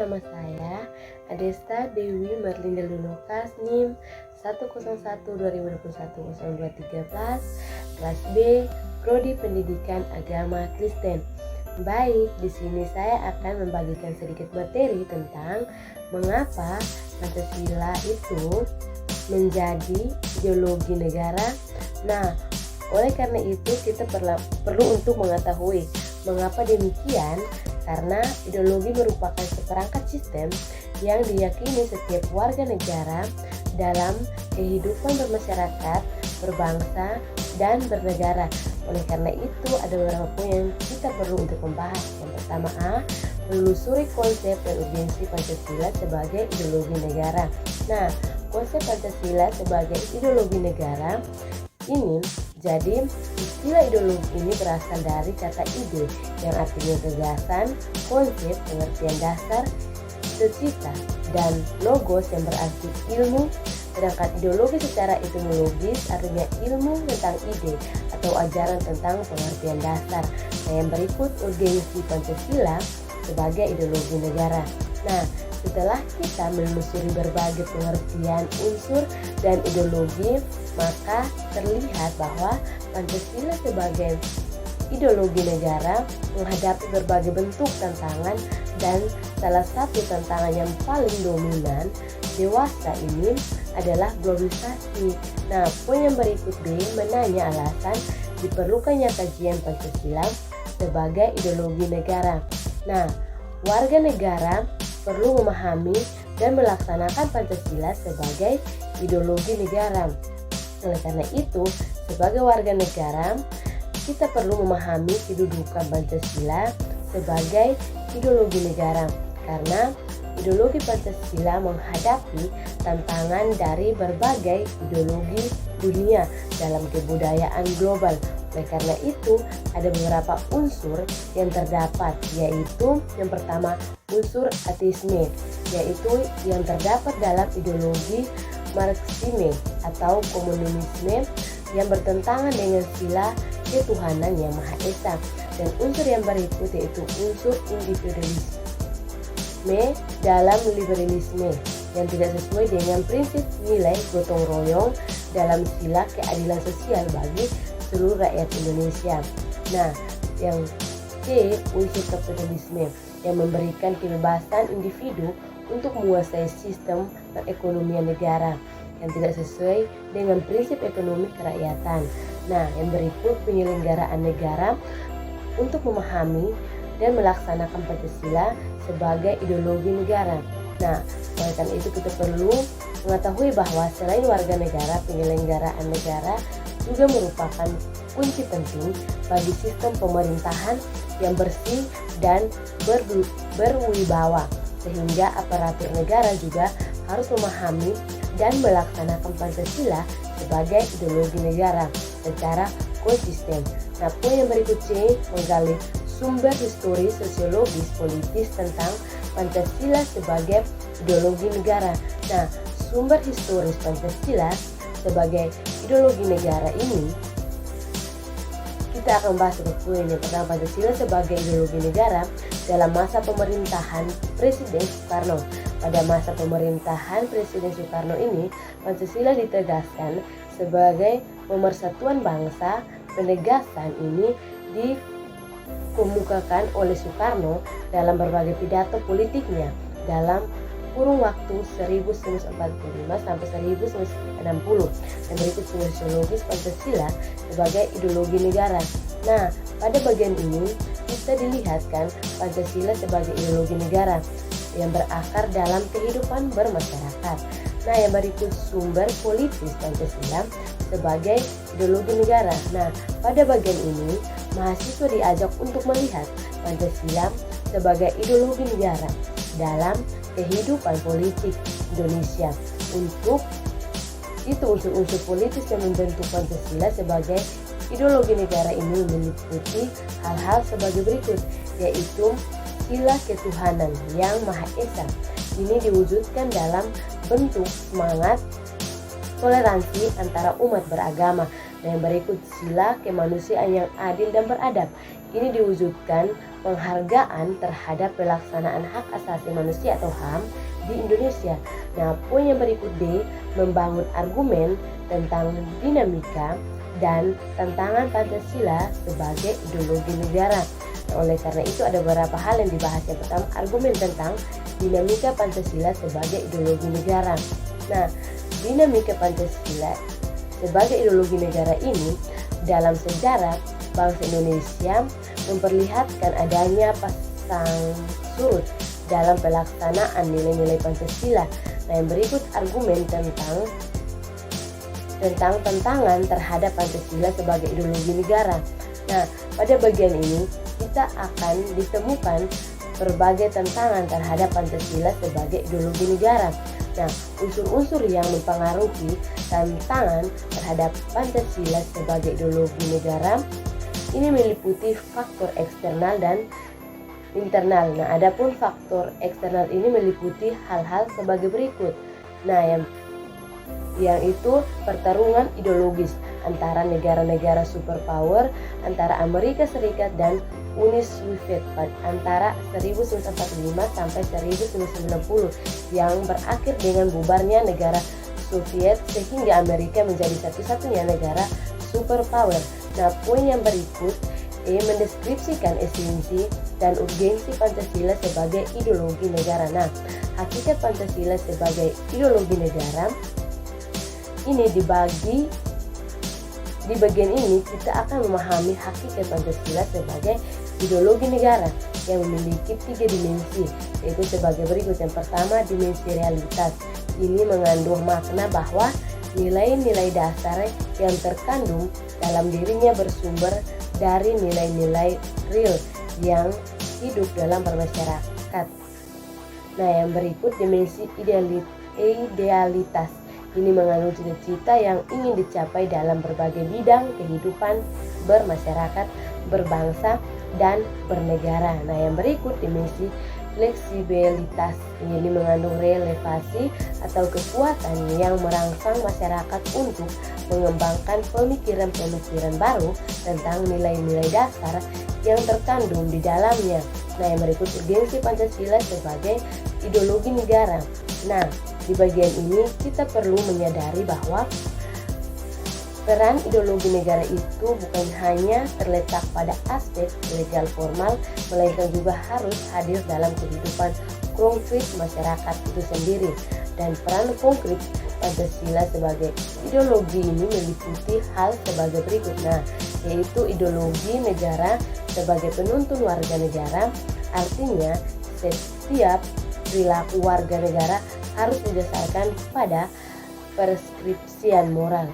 nama saya Adesta Dewi Merlinda Lunokas, NIM 101-2021-0213, kelas B, Prodi Pendidikan Agama Kristen. Baik, di sini saya akan membagikan sedikit materi tentang mengapa Pancasila itu menjadi ideologi negara. Nah, oleh karena itu kita perlu untuk mengetahui mengapa demikian. Karena ideologi merupakan seperangkat sistem yang diyakini setiap warga negara dalam kehidupan bermasyarakat, berbangsa, dan bernegara. Oleh karena itu ada beberapa poin yang kita perlu untuk membahas. Yang pertama menelusuri konsep dan urgensi Pancasila sebagai ideologi negara. Nah, konsep Pancasila sebagai ideologi negara ini, jadi istilah ideologi ini berasal dari kata ide yang artinya gagasan, konsep, pengertian dasar, cita, dan logos yang berarti ilmu. Sedangkan ideologi secara etimologis artinya ilmu tentang ide atau ajaran tentang pengertian dasar. Nah, yang berikut urgensi Pancasila sebagai ideologi negara. Nah, setelah kita menelusuri berbagai pengertian unsur dan ideologi, maka terlihat bahwa Pancasila sebagai ideologi negara menghadapi berbagai bentuk tantangan, dan salah satu tantangan yang paling dominan dewasa ini adalah globalisasi. Nah, poin yang berikut B menanya alasan diperlukannya kajian Pancasila sebagai ideologi negara. Nah, warga negara perlu memahami dan melaksanakan Pancasila sebagai ideologi negara. Oleh karena itu, sebagai warga negara, kita perlu memahami kedudukan Pancasila sebagai ideologi negara. Karena ideologi Pancasila menghadapi tantangan dari berbagai ideologi dunia dalam kebudayaan global. Oleh karena itu, ada beberapa unsur yang terdapat, yaitu yang pertama unsur ateisme, yaitu yang terdapat dalam ideologi Marxisme atau komunisme yang bertentangan dengan sila ketuhanan yang Maha Esa. Dan unsur yang berikut yaitu unsur individualisme dalam liberalisme yang tidak sesuai dengan prinsip nilai gotong royong dalam sila keadilan sosial bagi seluruh rakyat Indonesia. Nah, yang C, unsur kapitalisme yang memberikan kebebasan individu untuk menguasai sistem perekonomian negara yang tidak sesuai dengan prinsip ekonomi kerakyatan. Nah, yang berikut penyelenggaraan negara untuk memahami dan melaksanakan Pancasila sebagai ideologi negara. Nah, oleh karena itu kita perlu mengetahui bahwa selain warga negara, penyelenggaraan negara juga merupakan kunci penting bagi sistem pemerintahan yang bersih dan berwibawa, sehingga aparatur negara juga harus memahami dan melaksanakan Pancasila sebagai ideologi negara secara konsisten. Nah, poin yang berikut C menggali sumber historis, sosiologis, politis tentang Pancasila sebagai ideologi negara. Nah, sumber historis Pancasila sebagai ideologi negara ini kita akan bahas sebagai poin yang pertama, Pancasila sebagai ideologi negara dalam masa pemerintahan Presiden Soekarno. Pada masa pemerintahan Presiden Soekarno ini, Pancasila ditegaskan sebagai pemersatuan bangsa. Penegasan ini dikemukakan oleh Soekarno dalam berbagai pidato politiknya dalam kurun waktu 1945 sampai 1960. Dan berikut sosiologis Pancasila sebagai ideologi negara. Nah, pada bagian ini kita dilihatkan Pancasila sebagai ideologi negara yang berakar dalam kehidupan bermasyarakat. Nah, yang berikut sumber politis Pancasila sebagai ideologi negara. Nah, pada bagian ini mahasiswa diajak untuk melihat Pancasila sebagai ideologi negara dalam kehidupan politik Indonesia. Untuk itu unsur-unsur politis yang membentuk Pancasila sebagai ideologi negara ini meliputi hal-hal sebagai berikut, yaitu sila ketuhanan yang Maha Esa. Ini diwujudkan dalam bentuk semangat toleransi antara umat beragama. Dan yang berikut sila kemanusiaan yang adil dan beradab. Ini diwujudkan penghargaan terhadap pelaksanaan hak asasi manusia atau HAM di Indonesia. Nah, poin yang berikut D, membangun argumen tentang dinamika dan tantangan Pancasila sebagai ideologi negara. Nah, oleh karena itu ada beberapa hal yang dibahas. Yang pertama, argumen tentang dinamika Pancasila sebagai ideologi negara. Nah, dinamika Pancasila sebagai ideologi negara ini dalam sejarah bangsa Indonesia memperlihatkan adanya pasang surut dalam pelaksanaan nilai-nilai Pancasila. Nah, yang berikut argumen tentang tantangan terhadap Pancasila sebagai ideologi negara. Nah, pada bagian ini kita akan ditemukan berbagai tantangan terhadap Pancasila sebagai ideologi negara. Nah, unsur-unsur yang mempengaruhi tantangan terhadap Pancasila sebagai ideologi negara ini meliputi faktor eksternal dan internal. Nah, adapun faktor eksternal ini meliputi hal-hal sebagai berikut. Nah, yang itu pertarungan ideologis antara negara-negara superpower antara Amerika Serikat dan Uni Soviet antara 1945 sampai 1990 yang berakhir dengan bubarnya negara Soviet sehingga Amerika menjadi satu-satunya negara superpower. Nah, poin yang berikut mendeskripsikan esensi dan urgensi Pancasila sebagai ideologi negara. Nah, hakikat Pancasila sebagai ideologi negara ini di bagian ini kita akan memahami hakikat Pancasila sebagai ideologi negara yang memiliki 3 dimensi, yaitu sebagai berikut. Yang pertama, dimensi realitas. Ini mengandung makna bahwa nilai-nilai dasar yang terkandung dalam dirinya bersumber dari nilai-nilai real yang hidup dalam bermasyarakat. Nah, yang berikut dimensi idealitas. Ini mengandung cita-cita yang ingin dicapai dalam berbagai bidang kehidupan bermasyarakat, berbangsa, dan bernegara. Nah, yang berikut dimensi fleksibilitas. Ini mengandung relevasi atau kekuatan yang merangsang masyarakat untuk mengembangkan pemikiran-pemikiran baru tentang nilai-nilai dasar yang terkandung di dalamnya. Nah, yang berikut urgensi Pancasila sebagai ideologi negara. Nah, di bagian ini kita perlu menyadari bahwa peran ideologi negara itu bukan hanya terletak pada aspek legal formal, melainkan juga harus hadir dalam kehidupan konkret masyarakat itu sendiri. Dan peran konkret Pancasila sebagai ideologi ini meliputi hal sebagai berikut. Nah, yaitu ideologi negara sebagai penuntun warga negara, artinya setiap perilaku warga negara harus didasarkan pada preskripsian moral.